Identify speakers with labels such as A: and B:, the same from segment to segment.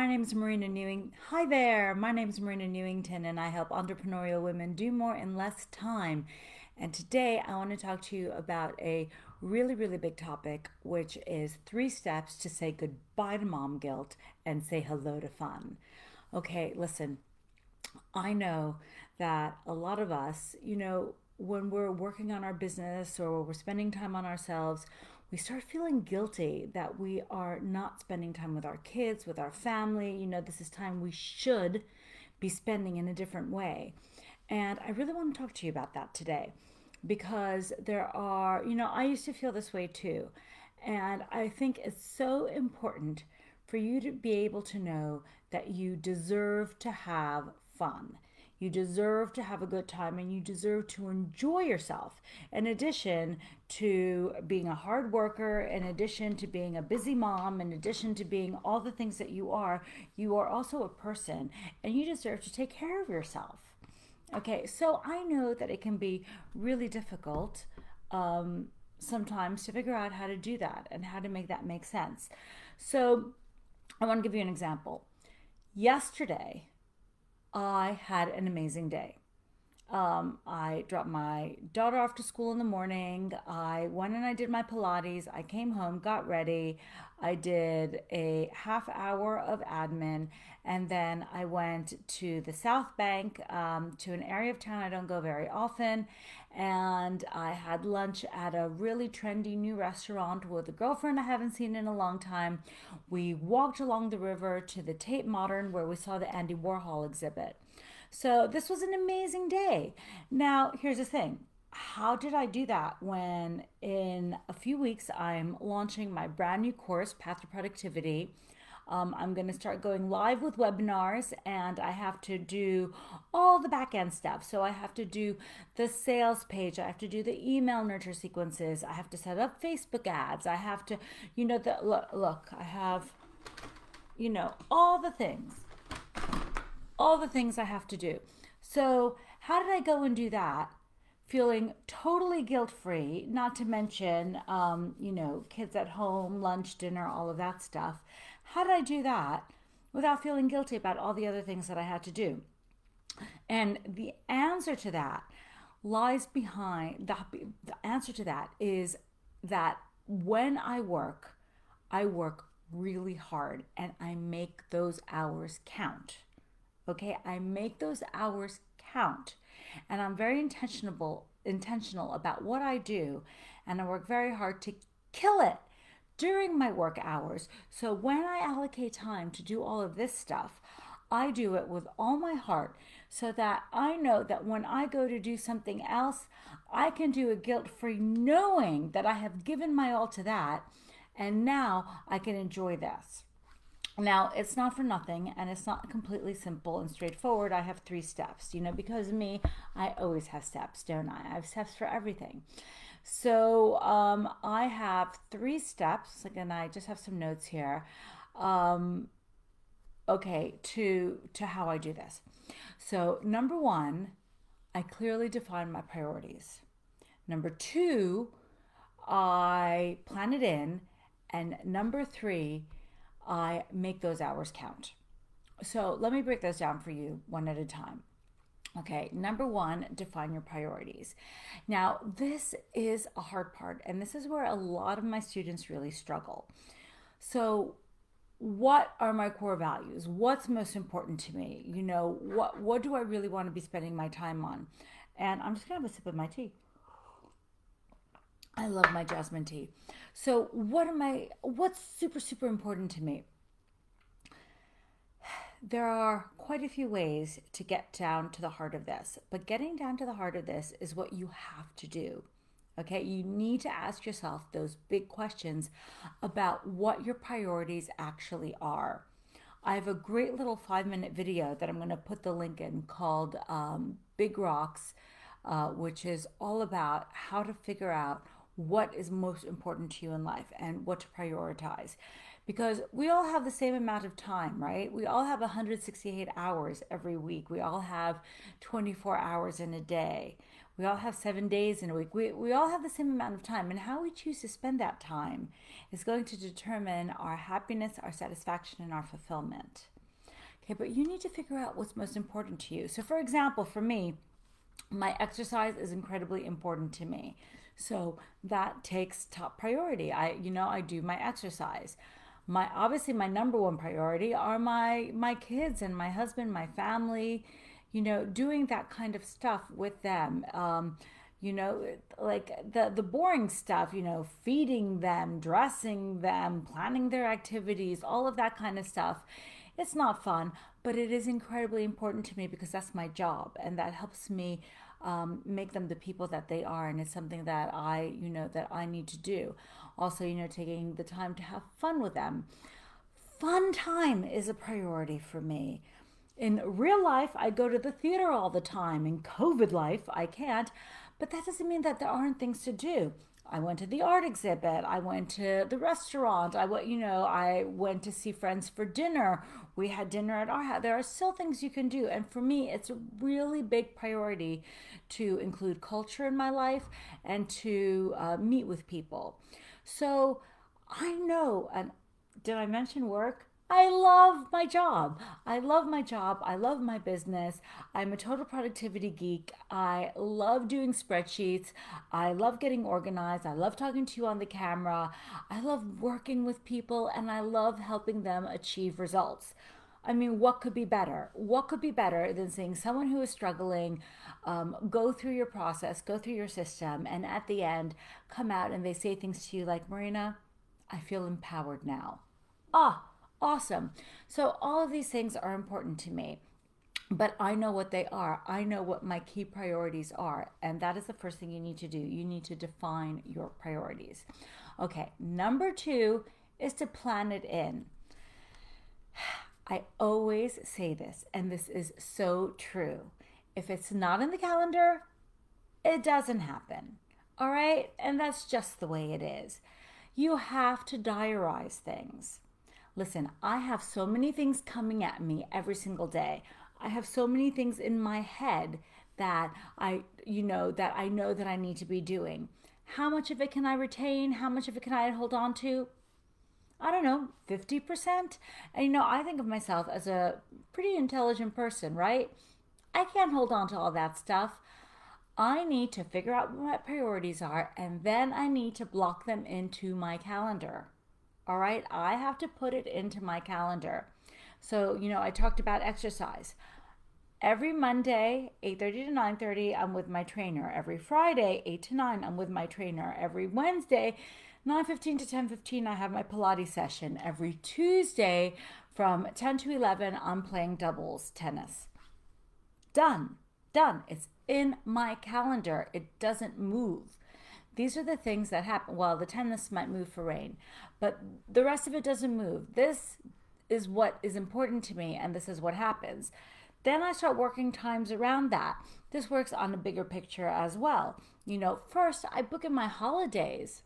A: name is Marina Newington. Hi there, my name is Marina Newington, and I help entrepreneurial women do more in less time. And today I want to talk to you about a really big topic, which is 3 steps to say goodbye to mom guilt and say hello to fun. Okay, listen, I know that a lot of us, when we're working on our business or we're spending time on ourselves, we start feeling guilty that we are not spending time with our kids, with our family. This is time we should be spending in a different way. And I really want to talk to you about that today because I used to feel this way too. And I think it's so important for you to be able to know that you deserve to have fun. You deserve to have a good time and you deserve to enjoy yourself. In addition to being a hard worker, in addition to being a busy mom, in addition to being all the things that you are also a person and you deserve to take care of yourself. Okay, so I know that it can be really difficult sometimes to figure out how to do that and how to make that make sense. So I want to give you an example. Yesterday, I had an amazing day. I dropped my daughter off to school in the morning. I went and I did my Pilates. I came home, got ready. I did a half hour of admin, and then I went to the South Bank, to an area of town I don't go very often, and I had lunch at a really trendy new restaurant with a girlfriend I haven't seen in a long time. We walked along the river to the Tate Modern where we saw the Andy Warhol exhibit. So this was an amazing day. Now, here's the thing. How did I do that when in a few weeks I'm launching my brand new course, Path to Productivity? I'm going to start going live with webinars and I have to do all the back end stuff. So I have to do the sales page. I have to do the email nurture sequences. I have to set up Facebook ads. I have to, look, I have, all the things I have to do. So how did I go and do that? Feeling totally guilt-free, not to mention, kids at home, lunch, dinner, all of that stuff. How did I do that without feeling guilty about all the other things that I had to do? And the answer to that lies behind, the answer to that is that when I work really hard and I make those hours count. Okay, I make those hours count and I'm very intentional about what I do, and I work very hard to kill it during my work hours. So when I allocate time to do all of this stuff, I do it with all my heart so that I know that when I go to do something else, I can do it guilt-free, knowing that I have given my all to that and now I can enjoy this. Now, it's not for nothing, and it's not completely simple and straightforward. I have 3 steps, because of me, I always have steps, don't I? I have steps for everything. So I have 3 steps. Again, I just have some notes here. Okay, to how I do this. So number 1, I clearly define my priorities. Number 2, I plan it in. And number 3, I make those hours count. So let me break those down for you one at a time. Okay, number 1, define your priorities. Now, this is a hard part, and this is where a lot of my students really struggle. So what are my core values? What's most important to me? What do I really want to be spending my time on? And I'm just going to have a sip of my tea. I love my jasmine tea. So what's super important to me? There are quite a few ways to get down to the heart of this, but getting down to the heart of this is what you have to do. Okay, you need to ask yourself those big questions about what your priorities actually are. I have a great little 5-minute video that I'm going to put the link in called Big Rocks, which is all about how to figure out what is most important to you in life and what to prioritize. Because we all have the same amount of time, right? We all have 168 hours every week. We all have 24 hours in a day. We all have 7 days in a week. We all have the same amount of time, and how we choose to spend that time is going to determine our happiness, our satisfaction, and our fulfillment. Okay, but you need to figure out what's most important to you. So for example, for me, my exercise is incredibly important to me. So that takes top priority. I do my exercise. Obviously my number one priority are my kids and my husband, my family, doing that kind of stuff with them. Like the boring stuff, feeding them, dressing them, planning their activities, all of that kind of stuff. It's not fun, but it is incredibly important to me because that's my job, and that helps me make them the people that they are, and it's something that I need to do. Also, taking the time to have fun with them. Fun time is a priority for me. In real life, I go to the theater all the time. In COVID life, I can't, but that doesn't mean that there aren't things to do. I went to the art exhibit. I went to the restaurant. I went to see friends for dinner. We had dinner at our house. There are still things you can do. And for me, it's a really big priority to include culture in my life and to meet with people. So I know, and did I mention work? I love my job. I love my job. I love my business. I'm a total productivity geek. I love doing spreadsheets. I love getting organized. I love talking to you on the camera. I love working with people, and I love helping them achieve results. I mean, what could be better? What could be better than seeing someone who is struggling go through your process, go through your system, and at the end come out and they say things to you like, Marina, I feel empowered now. Ah, awesome. So all of these things are important to me, but I know what they are. I know what my key priorities are. And that is the first thing you need to do. You need to define your priorities. Okay, number 2 is to plan it in. I always say this, and this is so true. If it's not in the calendar, it doesn't happen. All right? And that's just the way it is. You have to diarize things. Listen, I have so many things coming at me every single day. I have so many things in my head that I know that I need to be doing. How much of it can I retain? How much of it can I hold on to? I don't know, 50%. And I think of myself as a pretty intelligent person, right? I can't hold on to all that stuff. I need to figure out what my priorities are, and then I need to block them into my calendar. All right, I have to put it into my calendar. So, I talked about exercise. Every Monday, 8:30 to 9:30, I'm with my trainer. Every Friday, 8 to 9, I'm with my trainer. Every Wednesday, 9:15 to 10:15, I have my Pilates session. Every Tuesday from 10 to 11, I'm playing doubles tennis. Done. It's in my calendar. It doesn't move. These are the things that happen. Well, the tennis might move for rain, but the rest of it doesn't move. This is what is important to me, and this is what happens. Then I start working times around that. This works on a bigger picture as well. First I book in my holidays,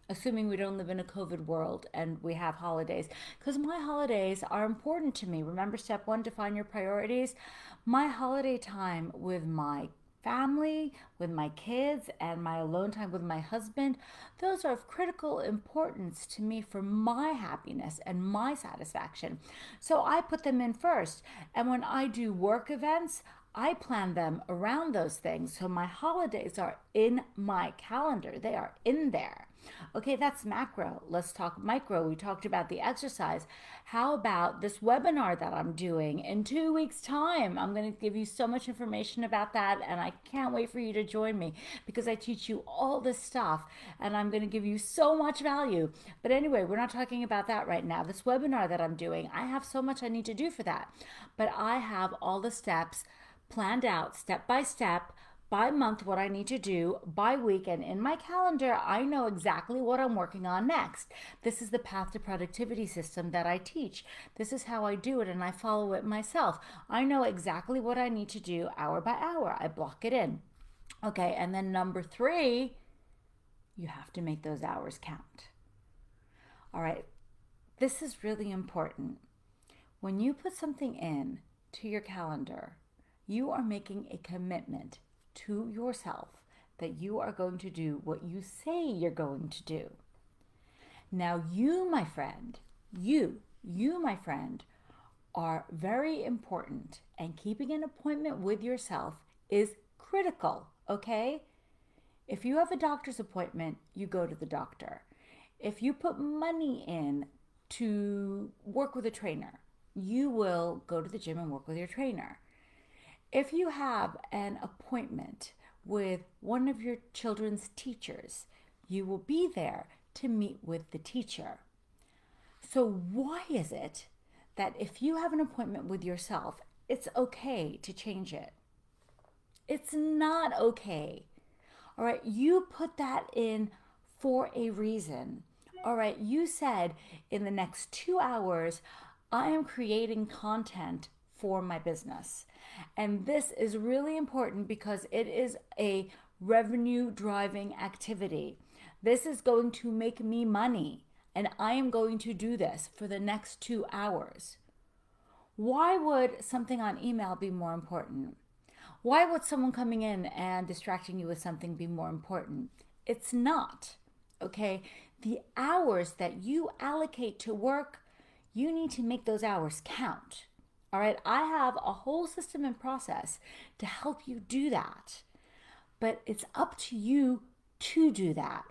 A: assuming we don't live in a COVID world and we have holidays, because my holidays are important to me. Remember, step 1, define your priorities. My holiday time with my family, with my kids, and my alone time with my husband, those are of critical importance to me for my happiness and my satisfaction. So I put them in first. And when I do work events, I plan them around those things. So my holidays are in my calendar. They are in there. Okay, that's macro. Let's talk micro. We talked about the exercise. How about this webinar that I'm doing in 2 weeks' time? I'm going to give you so much information about that, and I can't wait for you to join me because I teach you all this stuff, and I'm going to give you so much value. But anyway, we're not talking about that right now. This webinar that I'm doing, I have so much I need to do for that, but I have all the steps planned out step by step, by month, what I need to do, by week, and in my calendar, I know exactly what I'm working on next. This is the path to productivity system that I teach. This is how I do it, and I follow it myself. I know exactly what I need to do hour by hour. I block it in. Okay, and then number 3, you have to make those hours count. All right, this is really important. When you put something in to your calendar, you are making a commitment to yourself that you are going to do what you say you're going to do. Now you, my friend, you, my friend, are very important, and keeping an appointment with yourself is critical, okay? If you have a doctor's appointment, you go to the doctor. If you put money in to work with a trainer, you will go to the gym and work with your trainer. If you have an appointment with one of your children's teachers, you will be there to meet with the teacher. So why is it that if you have an appointment with yourself, it's okay to change it? It's not okay. All right, you put that in for a reason. All right, you said in the next 2 hours, I am creating content for my business. And this is really important because it is a revenue driving activity. This is going to make me money, and I am going to do this for the next 2 hours. Why would something on email be more important? Why would someone coming in and distracting you with something be more important? It's not, okay? The hours that you allocate to work, you need to make those hours count. All right, I have a whole system and process to help you do that. But it's up to you to do that.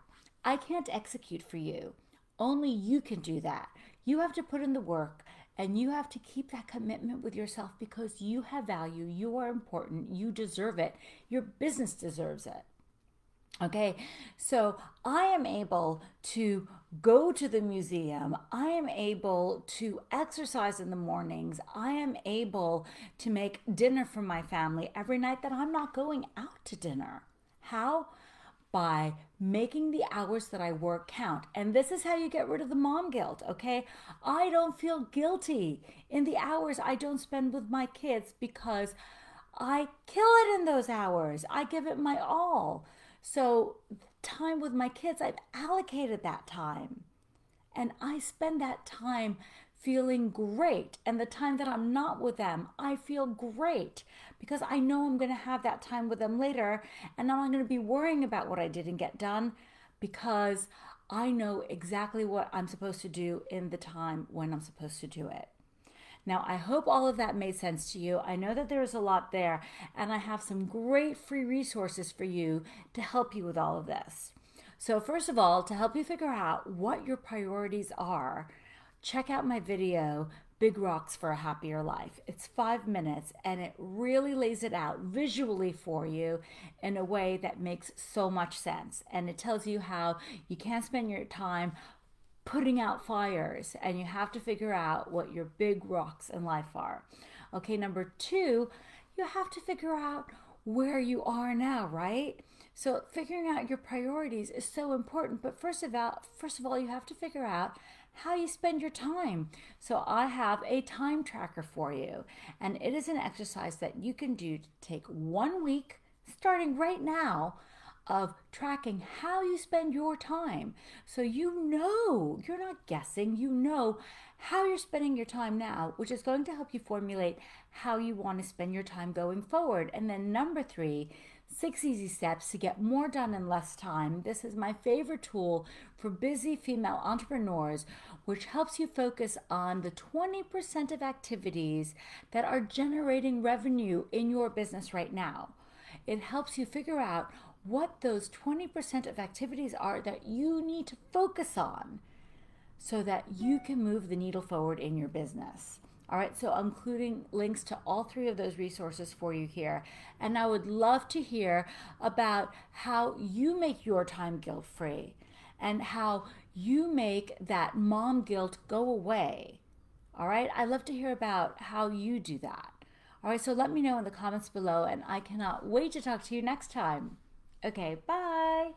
A: I can't execute for you. Only you can do that. You have to put in the work, and you have to keep that commitment with yourself because you have value, you are important, you deserve it, your business deserves it. Okay, so I am able to go to the museum. I am able to exercise in the mornings. I am able to make dinner for my family every night that I'm not going out to dinner. How? By making the hours that I work count. And this is how you get rid of the mom guilt, okay? I don't feel guilty in the hours I don't spend with my kids because I kill it in those hours. I give it my all. So time with my kids, I've allocated that time. And I spend that time feeling great. And the time that I'm not with them, I feel great because I know I'm going to have that time with them later. And I'm not going to be worrying about what I didn't get done because I know exactly what I'm supposed to do in the time when I'm supposed to do it. Now, I hope all of that made sense to you. I know that there's a lot there, and I have some great free resources for you to help you with all of this. So first of all, to help you figure out what your priorities are, check out my video, Big Rocks for a Happier Life. It's 5 minutes, and it really lays it out visually for you in a way that makes so much sense. And it tells you how you can't spend your time putting out fires, and you have to figure out what your big rocks in life are. Okay, number 2, you have to figure out where you are now, right? So figuring out your priorities is so important, but first of all, you have to figure out how you spend your time. So I have a time tracker for you, and it is an exercise that you can do to take 1 week, starting right now, of tracking how you spend your time. So you know, you're not guessing, you know how you're spending your time now, which is going to help you formulate how you want to spend your time going forward. And then number 3, 6 easy steps to get more done in less time. This is my favorite tool for busy female entrepreneurs, which helps you focus on the 20% of activities that are generating revenue in your business right now. It helps you figure out what those 20% of activities are that you need to focus on so that you can move the needle forward in your business. All right, so I'm including links to all 3 of those resources for you here. And I would love to hear about how you make your time guilt-free and how you make that mom guilt go away. All right, I'd love to hear about how you do that. All right, so let me know in the comments below, and I cannot wait to talk to you next time. Okay, bye.